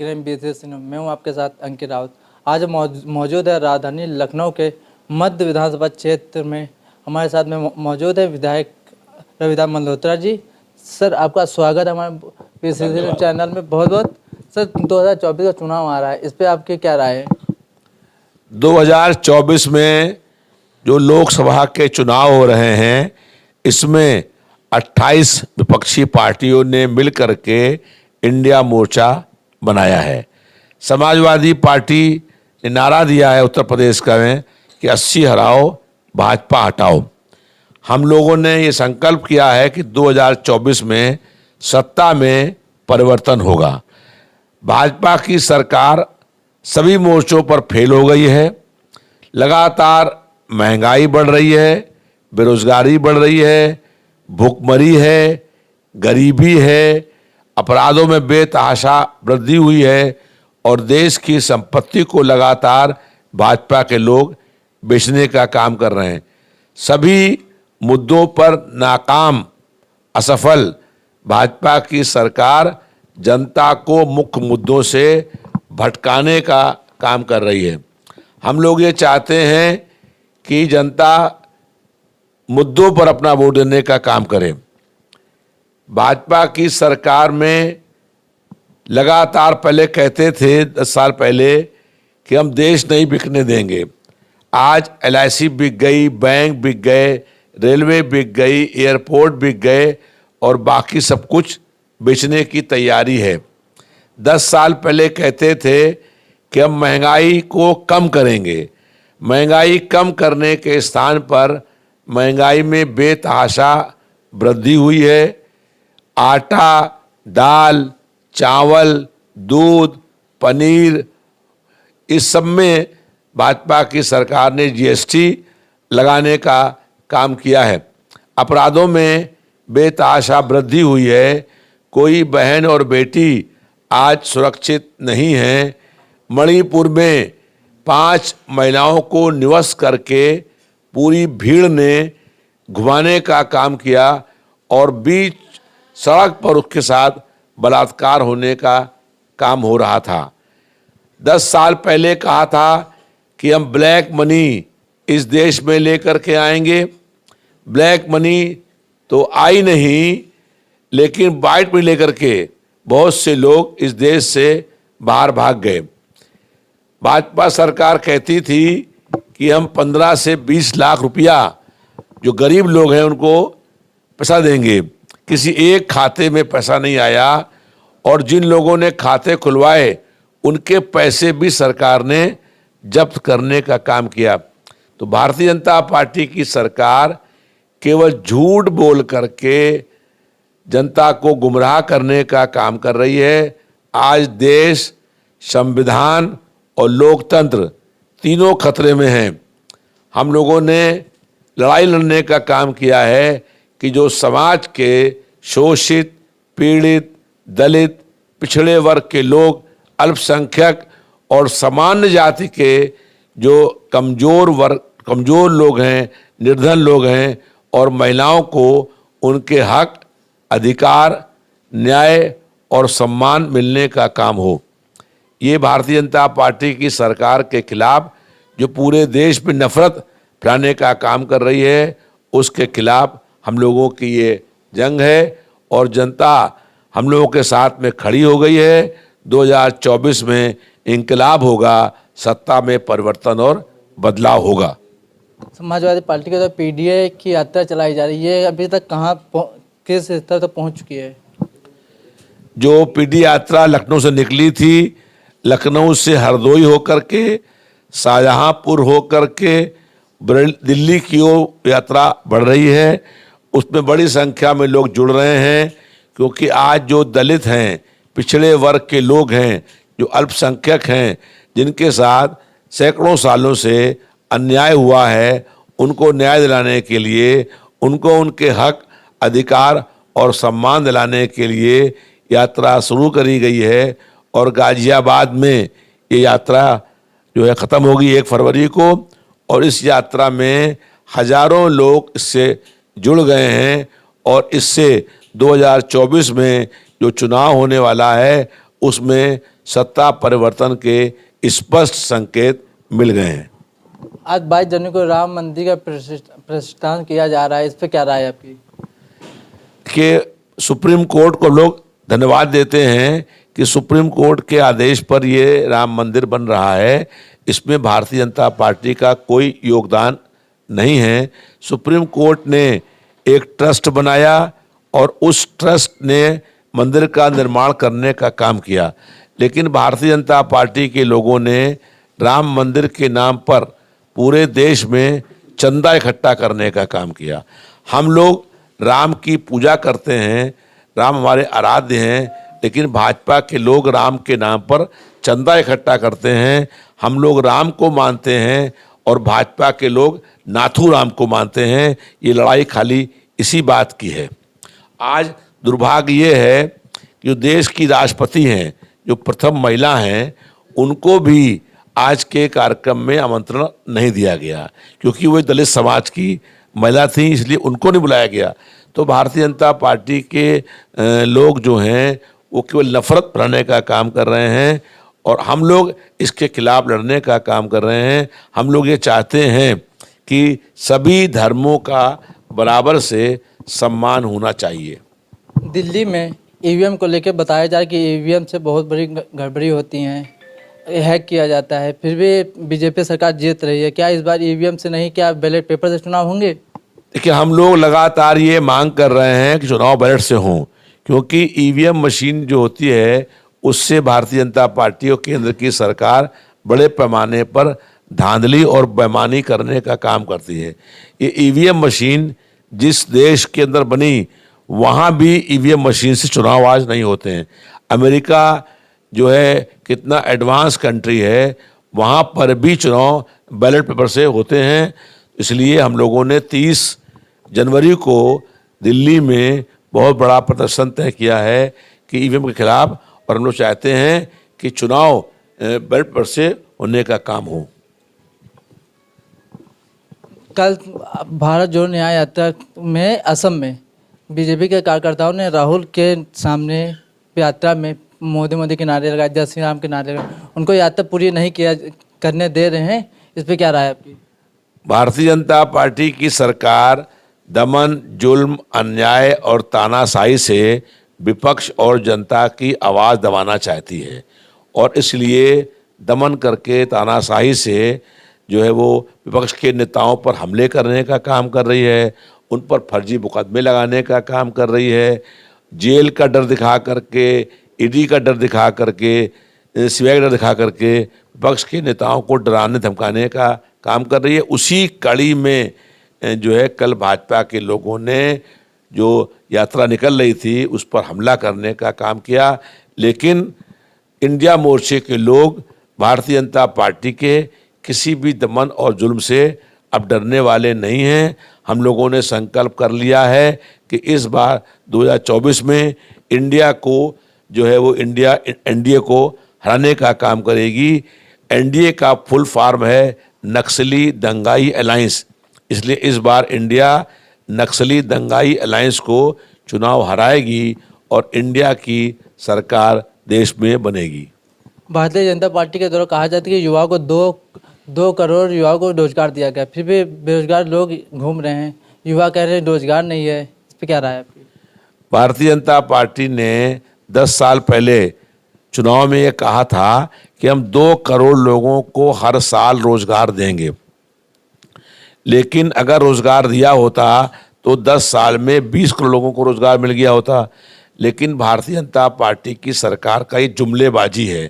मैं हूं आपके साथ अंकित रावत। आज मौजूद है राजधानी लखनऊ के मध्य विधानसभा क्षेत्र में। हमारे साथ में मौजूद है विधायक रविदास मल्होत्रा जी। सर, आपका स्वागत है हमारे पीसीसी चैनल में बहुत बहुत। सर, 2024 का चुनाव आ रहा है, इस पर आपकी क्या राय है? 2024 में जो लोकसभा के चुनाव हो रहे हैं, इसमें 28 विपक्षी पार्टियों ने मिलकर के इंडिया मोर्चा बनाया है। समाजवादी पार्टी ने नारा दिया है उत्तर प्रदेश का में कि 80 हराओ, भाजपा हटाओ। हम लोगों ने ये संकल्प किया है कि 2024 में सत्ता में परिवर्तन होगा। भाजपा की सरकार सभी मोर्चों पर फेल हो गई है। लगातार महंगाई बढ़ रही है, बेरोजगारी बढ़ रही है, भूखमरी है, गरीबी है, अपराधों में बेतहाशा वृद्धि हुई है और देश की संपत्ति को लगातार भाजपा के लोग बेचने का काम कर रहे हैं। सभी मुद्दों पर नाकाम, असफल भाजपा की सरकार जनता को मुख्य मुद्दों से भटकाने का काम कर रही है। हम लोग ये चाहते हैं कि जनता मुद्दों पर अपना वोट देने का काम करे। भाजपा की सरकार में लगातार पहले कहते थे 10 साल पहले कि हम देश नहीं बिकने देंगे। आज LIC बिक गई, बैंक बिक गए, रेलवे बिक गई, एयरपोर्ट बिक गए और बाकी सब कुछ बेचने की तैयारी है। 10 साल पहले कहते थे कि हम महंगाई को कम करेंगे। महंगाई कम करने के स्थान पर महंगाई में बेतहाशा वृद्धि हुई है। आटा, दाल, चावल, दूध, पनीर, इस सब में भाजपा की सरकार ने GST लगाने का काम किया है। अपराधों में बेतहाशा वृद्धि हुई है। कोई बहन और बेटी आज सुरक्षित नहीं है। मणिपुर में 5 महिलाओं को निवस करके पूरी भीड़ ने घुमाने का काम किया और बीच सड़क पर उसके साथ बलात्कार होने का काम हो रहा था। 10 साल पहले कहा था कि हम ब्लैक मनी इस देश में लेकर के आएंगे। ब्लैक मनी तो आई नहीं, लेकिन वाइट मनी लेकर के बहुत से लोग इस देश से बाहर भाग गए। भाजपा सरकार कहती थी कि हम 15 से 20 लाख रुपया जो गरीब लोग हैं उनको पैसा देंगे। किसी एक खाते में पैसा नहीं आया और जिन लोगों ने खाते खुलवाए उनके पैसे भी सरकार ने जब्त करने का काम किया। तो भारतीय जनता पार्टी की सरकार केवल झूठ बोल करके जनता को गुमराह करने का काम कर रही है। आज देश, संविधान और लोकतंत्र तीनों खतरे में हैं। हम लोगों ने लड़ाई लड़ने का काम किया है कि जो समाज के शोषित, पीड़ित, दलित, पिछड़े वर्ग के लोग, अल्पसंख्यक और सामान्य जाति के जो कमजोर लोग हैं, निर्धन लोग हैं और महिलाओं को उनके हक, अधिकार, न्याय और सम्मान मिलने का काम हो। ये भारतीय जनता पार्टी की सरकार के खिलाफ जो पूरे देश में नफरत फैलाने का काम कर रही है, उसके खिलाफ हम लोगों की ये जंग है और जनता हम लोगों के साथ में खड़ी हो गई है। 2024 में इंकलाब होगा, सत्ता में परिवर्तन और बदलाव होगा। समाजवादी पार्टी की तो PDA की यात्रा चलाई जा रही है, अभी तक किस स्तर तक पहुंच चुकी है? जो PD यात्रा लखनऊ से निकली थी, लखनऊ से हरदोई होकर के, शाहजहांपुर होकर के दिल्ली की ओर यात्रा बढ़ रही है। उसमें बड़ी संख्या में लोग जुड़ रहे हैं क्योंकि आज जो दलित हैं, पिछड़े वर्ग के लोग हैं, जो अल्पसंख्यक हैं, जिनके साथ सैकड़ों सालों से अन्याय हुआ है, उनको न्याय दिलाने के लिए, उनको उनके हक, अधिकार और सम्मान दिलाने के लिए यात्रा शुरू करी गई है। और गाजियाबाद में ये यात्रा जो है ख़त्म होगी 1 फरवरी को और इस यात्रा में हजारों लोग इससे जुड़ गए हैं और इससे 2024 में जो चुनाव होने वाला है उसमें सत्ता परिवर्तन के स्पष्ट संकेत मिल गए हैं। आज 22 जनवरी को राम मंदिर का प्रतिष्ठान किया जा रहा है, इस पे क्या राय है आपकी? कि सुप्रीम कोर्ट को लोग धन्यवाद देते हैं कि सुप्रीम कोर्ट के आदेश पर ये राम मंदिर बन रहा है। इसमें भारतीय जनता पार्टी का कोई योगदान नहीं है। सुप्रीम कोर्ट ने एक ट्रस्ट बनाया और उस ट्रस्ट ने मंदिर का निर्माण करने का काम किया, लेकिन भारतीय जनता पार्टी के लोगों ने राम मंदिर के नाम पर पूरे देश में चंदा इकट्ठा करने का काम किया। हम लोग राम की पूजा करते हैं, राम हमारे आराध्य हैं, लेकिन भाजपा के लोग राम के नाम पर चंदा इकट्ठा करते हैं। हम लोग राम को मानते हैं और भाजपा के लोग नाथू राम को मानते हैं। ये लड़ाई खाली इसी बात की है। आज दुर्भाग्य ये है कि जो देश की राष्ट्रपति हैं, जो प्रथम महिला हैं, उनको भी आज के कार्यक्रम में आमंत्रण नहीं दिया गया, क्योंकि वो दलित समाज की महिला थी, इसलिए उनको नहीं बुलाया गया। तो भारतीय जनता पार्टी के लोग जो हैं वो केवल नफरत फैलाने का काम कर रहे हैं और हम लोग इसके खिलाफ लड़ने का काम कर रहे हैं। हम लोग ये चाहते हैं कि सभी धर्मों का बराबर से सम्मान होना चाहिए। दिल्ली में ईवीएम को लेकर बताया जा रहा है कि ईवीएम से बहुत बड़ी गड़बड़ी होती हैं, हैक किया जाता है, फिर भी बीजेपी सरकार जीत रही है। क्या इस बार ईवीएम से नहीं, क्या बैलेट पेपर से चुनाव होंगे? देखिए, हम लोग लगातार ये मांग कर रहे हैं कि चुनाव बैलेट से हों, क्योंकि ईवीएम मशीन जो होती है उससे भारतीय जनता पार्टी और केंद्र की सरकार बड़े पैमाने पर धांधली और बेईमानी करने का काम करती है। ये ईवीएम मशीन जिस देश के अंदर बनी, वहाँ भी ईवीएम मशीन से चुनाव आज नहीं होते हैं। अमेरिका जो है कितना एडवांस कंट्री है, वहाँ पर भी चुनाव बैलेट पेपर से होते हैं। इसलिए हम लोगों ने 30 जनवरी को दिल्ली में बहुत बड़ा प्रदर्शन तय किया है कि ईवीएम के खिलाफ, और हम लोग चाहते हैं कि चुनाव बैलेट पेपर से होने का काम हो। कल भारत जोड़ो न्याय यात्रा में असम में बीजेपी के कार्यकर्ताओं ने राहुल के सामने यात्रा में मोदी के नारे लगाए, जय श्री राम के नारे लगाए, उनको यात्रा पूरी नहीं करने दे रहे हैं, इस पे क्या राय है आपकी? भारतीय जनता पार्टी की सरकार दमन, जुल्म, अन्याय और तानाशाही से विपक्ष और जनता की आवाज़ दबाना चाहती है और इसलिए दमन करके तानाशाही से जो है वो विपक्ष के नेताओं पर हमले करने का काम कर रही है, उन पर फर्जी मुकदमे लगाने का काम कर रही है, जेल का डर दिखा करके, ईडी का डर दिखा करके, सीबीआई का डर दिखा करके विपक्ष के नेताओं को डराने धमकाने का काम कर रही है। उसी कड़ी में जो है कल भाजपा के लोगों ने जो यात्रा निकल रही थी उस पर हमला करने का काम किया, लेकिन इंडिया मोर्चे के लोग भारतीय जनता पार्टी के किसी भी दमन और जुल्म से अब डरने वाले नहीं हैं। हम लोगों ने संकल्प कर लिया है कि इस बार 2024 में इंडिया को जो है वो एनडीए को हराने का काम करेगी। एनडीए का फुल फॉर्म है नक्सली दंगाई अलायंस, इसलिए इस बार इंडिया नक्सली दंगाई अलायंस को चुनाव हराएगी और इंडिया की सरकार देश में बनेगी। भारतीय जनता पार्टी के द्वारा कहा जाता है कि युवाओं को 2 करोड़ युवाओं को रोजगार दिया गया, फिर भी बेरोजगार लोग घूम रहे हैं, युवा कह रहे हैं रोजगार नहीं है, इस पर क्या राय है आपकी? भारतीय जनता पार्टी ने 10 साल पहले चुनाव में ये कहा था कि हम 2 करोड़ लोगों को हर साल रोजगार देंगे, लेकिन अगर रोजगार दिया होता तो 10 साल में 20 करोड़ लोगों को रोजगार मिल गया होता। लेकिन भारतीय जनता पार्टी की सरकार का ये जुमलेबाजी है।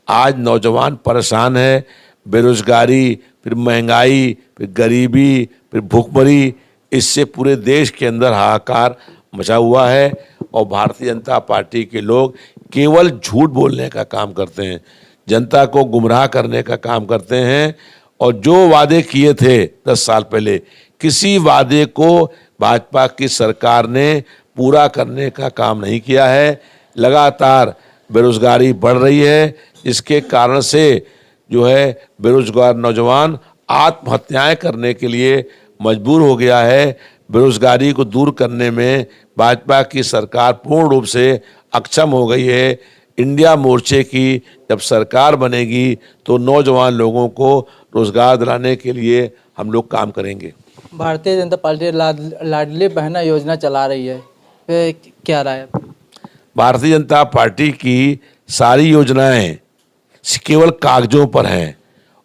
आज नौजवान परेशान है, बेरोजगारी, फिर महंगाई, फिर गरीबी, फिर भूखमरी, इससे पूरे देश के अंदर हाहाकार मचा हुआ है और भारतीय जनता पार्टी के लोग केवल झूठ बोलने का काम करते हैं, जनता को गुमराह करने का काम करते हैं और जो वादे किए थे 10 साल पहले, किसी वादे को भाजपा की सरकार ने पूरा करने का काम नहीं किया है। लगातार बेरोजगारी बढ़ रही है, इसके कारण से जो है बेरोजगार नौजवान आत्महत्याएं करने के लिए मजबूर हो गया है। बेरोजगारी को दूर करने में भाजपा की सरकार पूर्ण रूप से अक्षम हो गई है। इंडिया मोर्चे की जब सरकार बनेगी तो नौजवान लोगों को रोजगार दिलाने के लिए हम लोग काम करेंगे। भारतीय जनता पार्टी लाडली बहना योजना चला रही है, वे क्या राय है आपकी? भारतीय जनता पार्टी की सारी योजनाएं केवल कागजों पर हैं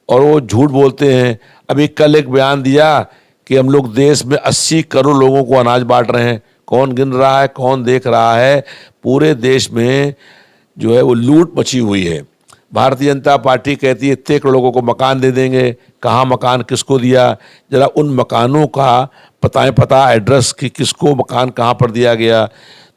और वो झूठ बोलते हैं। अभी कल एक बयान दिया कि हम लोग देश में 80 करोड़ लोगों को अनाज बांट रहे हैं। कौन गिन रहा है, कौन देख रहा है? पूरे देश में जो है वो लूट मची हुई है। भारतीय जनता पार्टी कहती है इतने करोड़ लोगों को मकान दे देंगे। कहाँ मकान किसको दिया? जरा उन मकानों का पता एड्रेस कि किसको मकान कहाँ पर दिया गया।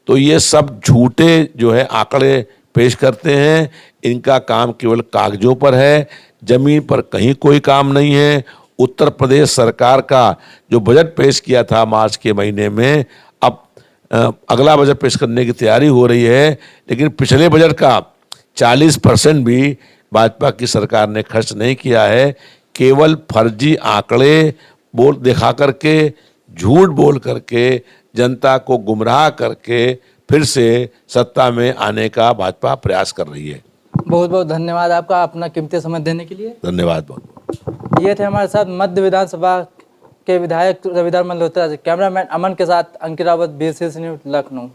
तो ये सब झूठे जो है आंकड़े पेश करते हैं। इनका काम केवल कागजों पर है, जमीन पर कहीं कोई काम नहीं है। उत्तर प्रदेश सरकार का जो बजट पेश किया था मार्च के महीने में, अब अगला बजट पेश करने की तैयारी हो रही है, लेकिन पिछले बजट का 40% भी भाजपा की सरकार ने खर्च नहीं किया है। केवल फर्जी आंकड़े बोल दिखा करके, झूठ बोल करके, जनता को गुमराह करके फिर से सत्ता में आने का भाजपा प्रयास कर रही है। बहुत बहुत धन्यवाद आपका अपना कीमती समय देने के लिए। धन्यवाद बहुत। ये थे हमारे साथ मध्य विधानसभा के विधायक रविदास मल्होत्रा। कैमरामैन अमन के साथ अंकित रावत, BCS न्यूज़, लखनऊ।